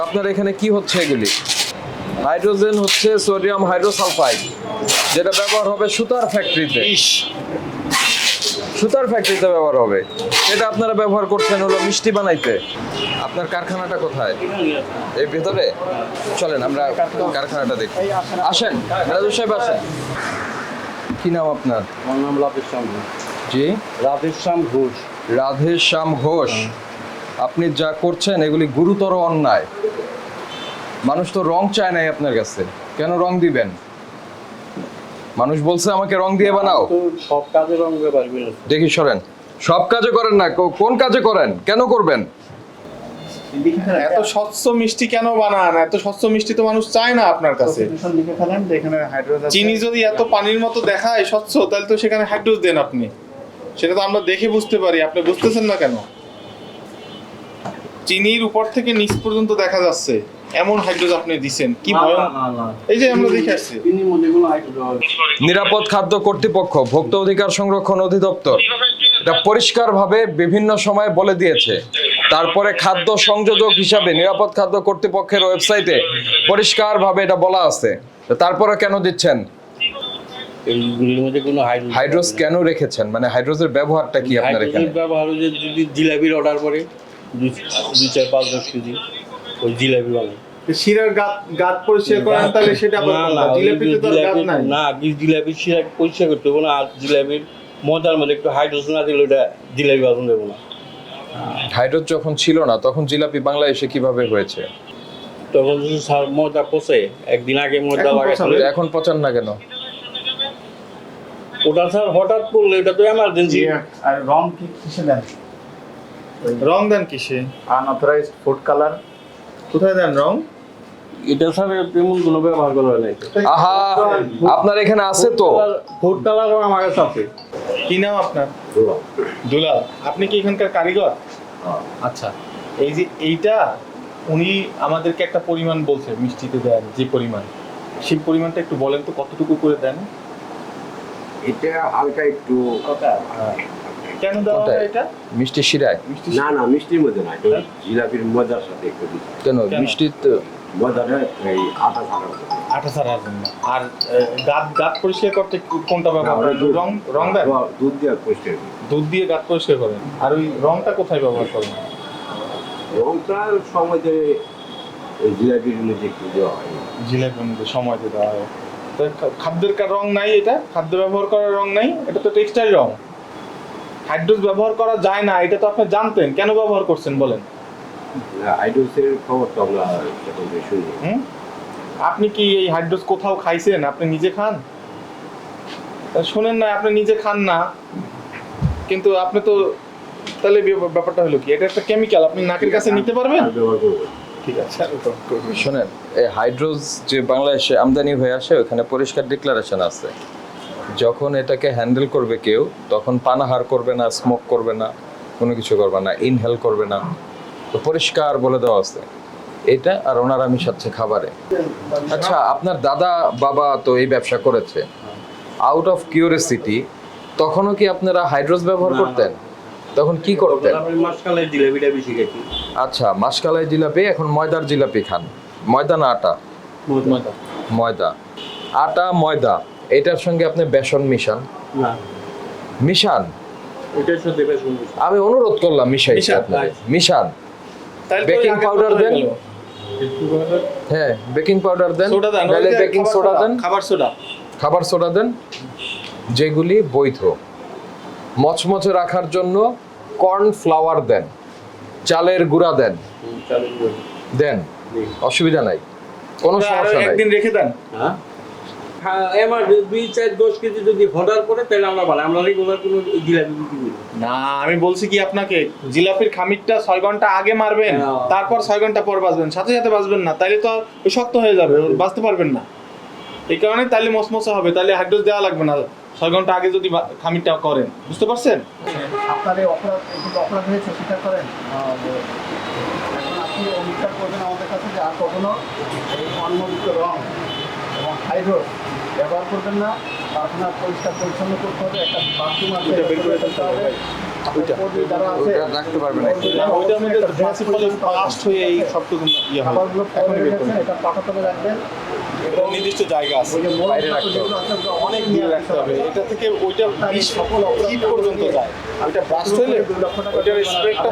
আপনার এখানে কি হচ্ছে এগুলি? হাইড্রোজেন হচ্ছে সোডিয়াম হাইড্রোসালফাইড, যেটা ব্যবহার হবে সুতার ফ্যাক্টরিতে। সুতার ফ্যাক্টরিতে ব্যবহার হবে। এটা আপনারা ব্যবহার করছেন হলো মিষ্টি বানাইতে। আপনার কারখানাটা কোথায়? এই ভেতরে? চলেন আমরা কারখানাটা দেখি। আসেন রাজু সাহেব, আসেন। কি নাম আপনার? আমার নাম রাধেশ্যাম ঘোষ। জি, রাধেশ্যাম ঘোষ। রাধেশ্যাম ঘোষ। আপনি যা করছেন এগুলি গুরুতর অন্যায়। মানুষ তো রং চায় নাই আপনার কাছে, কেন রং দিবেন? মানুষ বলছে আমাকে রং দিয়ে বানাও। তো সব কাজে রং ব্যবহার করেন। দেখি সরেন। সব কাজে করেন না, কোন কাজে করেন? কেন করবেন? এত স্বচ্ছ মিষ্টি কেন বানান? এত স্বচ্ছ মিষ্টি তো মানুষ চায় না আপনার কাছে। লিখে ফেলেন যে এখানে হাইড্রোজেন। চিনি যদি এত পানির মতো দেখায় স্বচ্ছ, তাহলে তো সেখানে হাইড্রোজ দেন আপনি। সেটা তো আমরা দেখে বুঝতে পারি, আপনি বুঝতেছেন না কেন? চিনির উপর থেকে নিচ পর্যন্ত দেখা যাচ্ছে এমন হাইড্রোজ আপনি দিছেন, কি ভয়! এই যে আমরা দেখে আসছি। চিনির মধ্যে কোনো হাইড্রোজেন। নিরাপদ খাদ্য কর্তৃপক্ষ, ভোক্তা অধিকার সংরক্ষণ অধিদপ্তর এটা পরিষ্কারভাবে বিভিন্ন সময় বলে দিয়েছে। তারপরে খাদ্য সংযোজক হিসাবে নিরাপদ খাদ্য কর্তৃপক্ষের ওয়েবসাইটে পরিষ্কারভাবে এটা বলা আছে। তারপরে কেন দিচ্ছেন? এইগুলির মধ্যে কোনো হাইড্রোজ কেন রেখেছেন? মানে হাইড্রোজের ব্যবহারটা কি আপনার এখানে? হাইড্রোজেন ব্যবহার হচ্ছে যদি জিলাপির অর্ডার করে 2-4-5-10 কেজি ওই জিলাপি বানাই। শিরার গাত পরিষ্কার করেন, তাহলে সেটা আবার না, কোনটা? জিলাপিতে তো আর গাত নাই। না, জিলাপির শিরা পরিষ্কার করতে হবে না। আর জিলাপির মজার মধ্যে একটু হাইড্রোজেন না দিলে ওটা জিলাপি বানানো দেবো না। হাইড্রোজ যখন ছিল না তখন জিলাপি বাংলাদেশে কিভাবে হয়েছে? তখন যদি মজা পচে একদিন আগে মজা এখন লাগাইছিল। পচাবে। এখন পচান না কেন? ওটা স্যার হঠাৎ পড়লে এটা তো এমার্জেন্সি। আর রং কি কিসে দেন? রং দেন কিসে? Unauthorized food colour. কোথায় দেন রং? এটা স্যার তেমন কোনো ব্যবহার করা হয় নাই। আহা, আপনার এখানে আছে তো। ফুড কালার আমার কাছে আছে। কি নাম আপনার? দুলাল। আপনি কি এখানকার কারিগর? আচ্ছা, এই যে এইটা উনি আমাদেরকে একটা পরিমাণ বলছে মিষ্টিতে দেন, যে পরিমাণ, সেই পরিমাণটা একটু বলেন তো কতটুকু করে দেন? এটা হালকা একটু কেন দেওয়া হয় এটা? মিষ্টি শিরায়? মিষ্টি না না মিষ্টির মধ্যে না, এটা জিলাপির মজার সাথে একটু দিচ্ছি। কেন মিষ্টি তো মজাটা এই আটা ছাড়া আটা ছাড়ার জন্য। আর গাত পরিষ্কার করতে কোনটা ব্যবহার করেন? রং দেন? দুধ দিয়ে পরিষ্কার করি। দুধ দিয়ে গাত পরিষ্কার করেন। আর ওই রংটা কোথায় ব্যবহার করেন? রংটা সময়তে ওই জিলাপির মধ্যে একটু দেওয়া হয়। জিলাপির মধ্যে সময় দিয়ে দেওয়া হয়। তো খাদ্যের রং নাই, এটা খাদ্য ব্যবহার করার রং নাই, এটা তো টেক্সটাইল রং। হাইড্রোজ ব্যবহার করা যায় না, এটা তো আপনি জানতেন, কেন ব্যবহার করছেন বলেন? হাইড্রোসের খবর তো আমরা এখন শুনি। আপনি কি এই হাইড্রোজ কোথাও খাইছেন? আপনি নিজে খান? তা শোনেন না, আপনি নিজে খান না, কিন্তু আপনি তো, তাহলে ব্যাপারটা হলো কি? এটা একটা কেমিক্যাল, আপনি নাকের কাছে নিতে পারবেন? ব্যবহার করবো। ঠিক আছে। শোনেন, এই হাইড্রোজ যে বাংলাদেশে আমদানি হয়ে আসে ওখানে পরিষ্কার ডিক্লারেশন আছে, যখন এটাকে হ্যান্ডেল করবে কেউ তখন পানাহার করবে না, স্মোক করবে না, কোনো কিছু করবে না, ইনহেল করবে না। তো পরিষ্কার বলে দেওয়া আছে এটা। আর ওনারা মিশাচ্ছে খাবারে। আচ্ছা, আপনার দাদা বাবা তো এই ব্যবসা করেছে, আউট অফ কিউরিওসিটি, তখনও কি আপনারা হাইড্রোজ ব্যবহার করতেন? তখন কি করতেন? আমি মাসকালের জিলাপিটা বেশি খাইছি। আচ্ছা, মাসকালাই জিলাপি, এখন ময়দার জিলাপি খান। ময়দা না আটা? ময়দা। আটা ময়দা এটার সঙ্গে আপনি বেসন মিশান। না, মিশান, এটার সাথে বেসন মিশাই। আমি অনুরোধ করলাম মিশাইছি মিশান, আপনাদের। মিশান। তাহলে তো বেকিং আগে পাউডার কথা দেন। হলো। হ্যাঁ, বেকিং পাউডার দেন, সোডা দেন, নাহলে ওই যে বেকিং খাবার সোডা দেন, খাবার সোডা। খাবার সোডা দেন, যেগুলি বৈধ। মচমচে রাখার জন্য কর্ন ফ্লাওয়ার দেন, চালের গুঁড়া দেন, দেন, অসুবিধা নাই, কোনো আরো সমস্যা নাই। একদিন রেখে দেন। হ্যাঁ, আমার 2-4-10 কেজি যদি অর্ডার করে তাহলে আমরা ভালো, আমরা রেগুলার কোনো জিলাপি বিক্রি করি না, আমি বলছি কি আপনাকে, জিলাপির খামিরটা 6 ঘন্টা আগে মারবেন, তারপর 6 ঘন্টা পর বাজবেন, সাথে সাথে বাজবেন না, তাইলে তো ওই শক্ত হয়ে যাবে, বাজতে পারবেন না। এই কারণে তাইলে মসমসা হবে, তাইলে হাইড্রোজ দেওয়া লাগবে না 6 ঘন্টা আগে যদি খামিরটা করেন। বুঝতে পারছেন? আপনার এই অপরাধ, এগুলো অপরাধ হয়েছে, স্বীকার করেন। এখন আপনি অঙ্গীকার করবেন আমাদের কাছে যে আর কখনো এই অনুমোদিত রং এবং হাইড্রোজ ব্যবহার করবেন না। কারখানা পরিষ্কার পরিচ্ছন্ন করতে হবে, একটা বাথরুম আছে, এটা বের করে করতে হবে। ওইটা। কর্মী যারা আছে ওটা রাখতে পারবেন না না, ওইটার মধ্যে মাছি ফলে ফাস্ট হয়ে এই সবটুকু ইয়ে হয় খাবারগুলো এখনই বের রেখেছেন, করুন। এটা পাকাতলে রাখবেন। এটা নির্দিষ্ট জায়গা আছে ওই যে মোড়ক বাইরে জাতীয় রাখতে যেগুলো আছে, ওগুলো অনেক দূরে রাখতে হবে এটা থেকে ওইটা বিষ হিট পর্যন্ত যায় ওইটা ব্রাস্ট হলে ওইটার স্প্রেটা